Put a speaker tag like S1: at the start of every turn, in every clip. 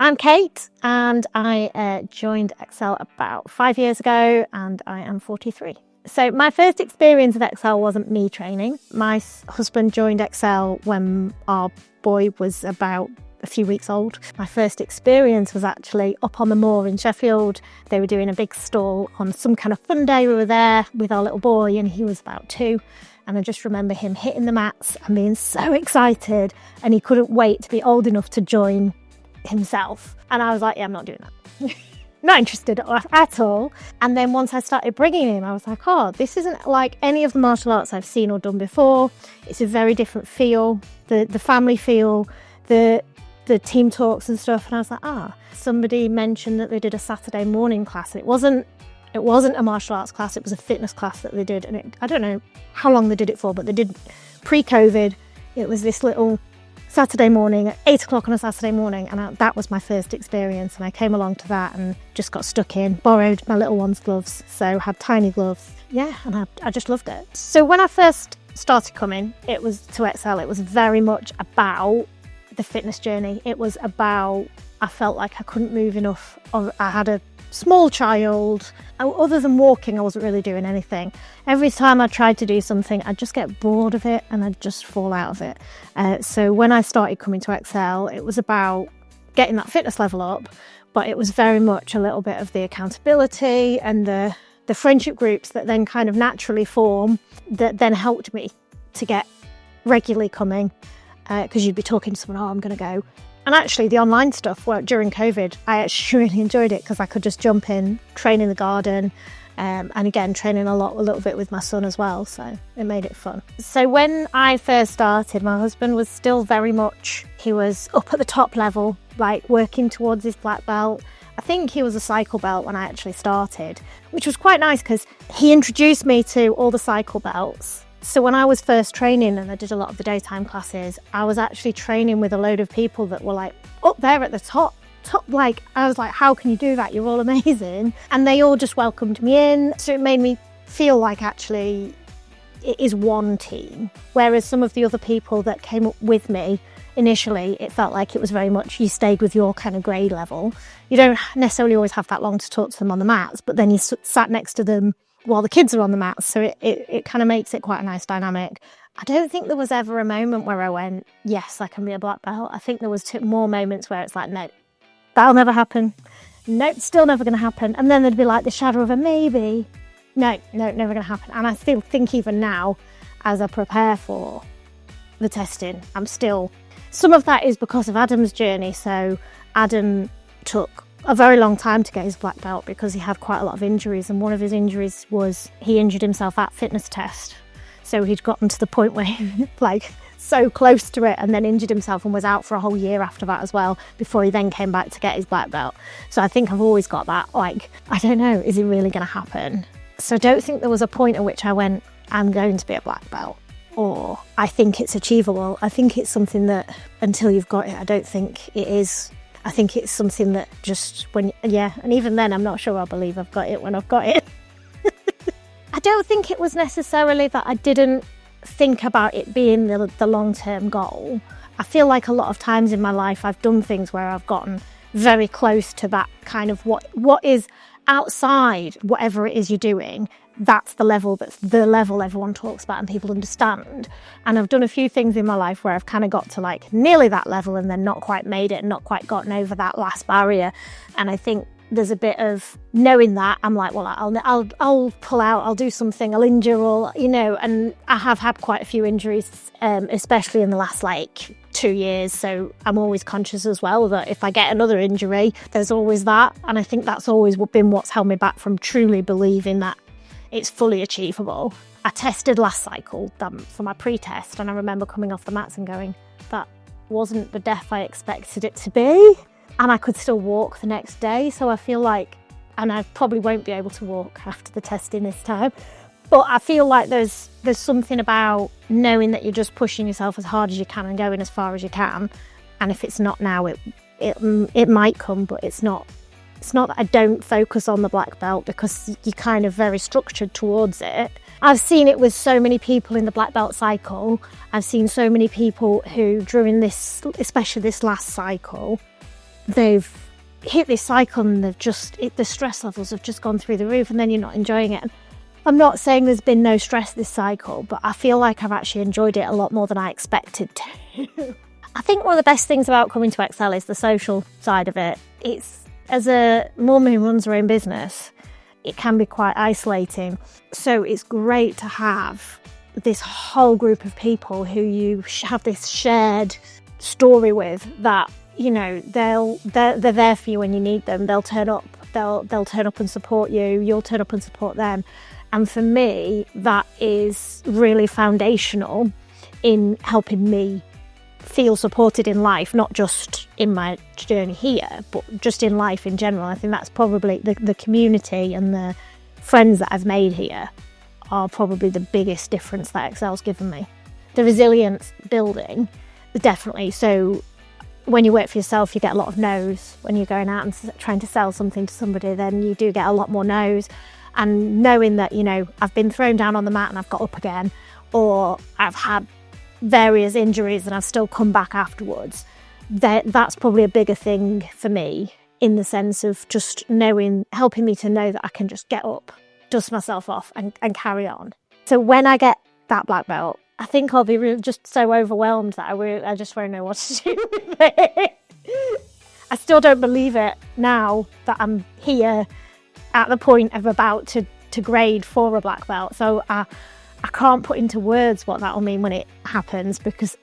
S1: I'm Kate, and I joined Excel about 5 years ago, and I am 43. So my first experience of Excel wasn't me training. My husband joined Excel when our boy was about a few weeks old. My first experience was actually up on the moor in Sheffield. They were doing a big stall on some kind of fun day. We were there with our little boy, and he was about 2. And I just remember him hitting the mats and being so excited, and he couldn't wait to be old enough to join himself. And I was like, yeah, I'm not doing that. Not interested at all. And then once I started bringing him, I was like, oh, this isn't like any of the martial arts I've seen or done before. It's a very different feel, the family feel, the team talks and stuff. And I was like, somebody mentioned that they did a Saturday morning class. It wasn't a martial arts class, it was a fitness class that they did. And I don't know how long they did it for, but they did pre-COVID. It was this little Saturday morning at 8 o'clock on a Saturday morning, and that was my first experience. And I came along to that and just got stuck in, borrowed my little one's gloves, so had tiny gloves. Yeah, and I just loved it. So when I first started coming, it was to Excel, it was very much about the fitness journey. It was about, I felt like I couldn't move enough. I had a small child. Other than walking, I wasn't really doing anything. Every time I tried to do something, I'd just get bored of it and I'd just fall out of it. So when I started coming to Excel, it was about getting that fitness level up, but it was very much a little bit of the accountability and the friendship groups that then kind of naturally form that then helped me to get regularly coming, because you'd be talking to someone, I'm going to go. And actually the online stuff, during COVID, I actually really enjoyed it because I could just jump in, train in the garden, and again, training a little bit with my son as well. So it made it fun. So when I first started, my husband was still very much, he was up at the top level, like working towards his black belt. I think he was a cycle belt when I actually started, which was quite nice because he introduced me to all the cycle belts. So when I was first training and I did a lot of the daytime classes, I was actually training with a load of people that were like up there at the top, like I was like, how can you do that? You're all amazing. And they all just welcomed me in. So it made me feel like actually it is one team. Whereas some of the other people that came up with me initially, it felt like it was very much you stayed with your kind of grade level. You don't necessarily always have that long to talk to them on the mats, but then you sat next to them while the kids are on the mats, so it kind of makes it quite a nice dynamic. I don't think there was ever a moment where I went, yes, I can be a black belt. I think there was more moments where it's like, no, that'll never happen. Nope, still never going to happen. And then there'd be like the shadow of a maybe. No, never going to happen. And I still think even now, as I prepare for the testing, some of that is because of Adam's journey. So Adam took a very long time to get his black belt because he had quite a lot of injuries, and one of his injuries was he injured himself at fitness test. So he'd gotten to the point where he like so close to it and then injured himself and was out for a whole year after that as well before he then came back to get his black belt. So I think I've always got that, like, I don't know, is it really going to happen? So I don't think there was a point at which I went, I'm going to be a black belt, or I think it's achievable. I think it's something that until you've got it, I don't think it is. I think it's something that just and even then I'm not sure I'll believe I've got it when I've got it. I don't think it was necessarily that I didn't think about it being the long-term goal. I feel like a lot of times in my life I've done things where I've gotten very close to that kind of what is outside whatever it is you're doing. That's the level everyone talks about and people understand. And I've done a few things in my life where I've kind of got to like nearly that level and then not quite made it and not quite gotten over that last barrier. And I think there's a bit of knowing that I'm like, well, I'll pull out, I'll do something, I'll injure, or and I have had quite a few injuries, especially in the last 2 years. So I'm always conscious as well that if I get another injury, there's always that. And I think that's always been what's held me back from truly believing that it's fully achievable. I tested last cycle for my pre-test, and I remember coming off the mats and going, that wasn't the death I expected it to be. And I could still walk the next day. So I feel like, and I probably won't be able to walk after the testing this time, but I feel like there's something about knowing that you're just pushing yourself as hard as you can and going as far as you can. And if it's not now, it might come, but it's not. It's not that I don't focus on the black belt because you're kind of very structured towards it. I've seen it with so many people in the black belt cycle. I've seen so many people who, during this, especially this last cycle, they've hit this cycle and the stress levels have just gone through the roof, and then you're not enjoying it. I'm not saying there's been no stress this cycle, but I feel like I've actually enjoyed it a lot more than I expected to. I think one of the best things about coming to Excel is the social side of it. It's, as a mum who runs her own business, it can be quite isolating. So it's great to have this whole group of people who you have this shared story with, that, you know, they're there for you when you need them. They'll turn up. They'll turn up and support you. You'll turn up and support them. And for me, that is really foundational in helping me feel supported in life, not just in my journey here, but just in life in general. I think that's probably the community and the friends that I've made here are probably the biggest difference that Excel's given me. The resilience building, definitely. So when you work for yourself, you get a lot of no's. When you're going out and trying to sell something to somebody, then you do get a lot more no's. And knowing that, you know, I've been thrown down on the mat and I've got up again, or I've had various injuries and I've still come back afterwards, that's probably a bigger thing for me, in the sense of just helping me to know that I can just get up, dust myself off and carry on. So when I get that black belt, I think I'll be just so overwhelmed that I just won't know what to do with it. I still don't believe it now that I'm here at the point of about to grade for a black belt. So I can't put into words what that'll mean when it happens, because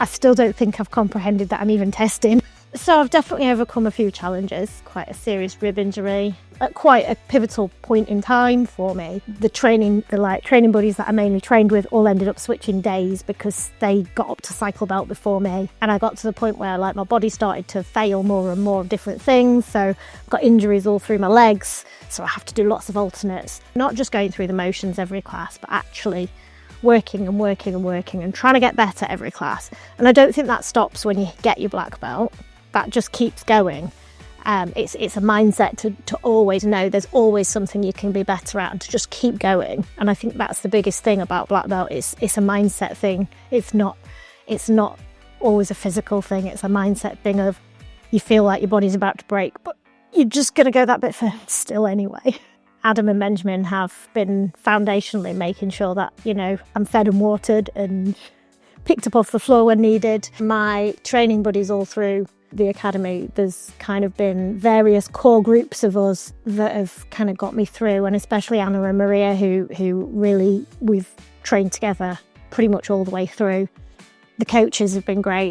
S1: I still don't think I've comprehended that I'm even testing. So I've definitely overcome a few challenges, quite a serious rib injury at quite a pivotal point in time for me. The training buddies that I mainly trained with all ended up switching days because they got up to cycle belt before me. And I got to the point where my body started to fail more and more of different things. So I've got injuries all through my legs. So I have to do lots of alternates, not just going through the motions every class, but actually working and trying to get better every class. And I don't think that stops when you get your black belt. That just keeps going. It's a mindset to always know there's always something you can be better at, and to just keep going. And I think that's the biggest thing about black belt. It's a mindset thing. It's not always a physical thing. It's a mindset thing of, you feel like your body's about to break, but you're just going to go that bit further still anyway. Adam and Benjamin have been foundationally making sure that, you know, I'm fed and watered and picked up off the floor when needed. My training buddies all through the academy, there's kind of been various core groups of us that have kind of got me through, and especially Anna and Maria, who really, we've trained together pretty much all the way through. The coaches have been great.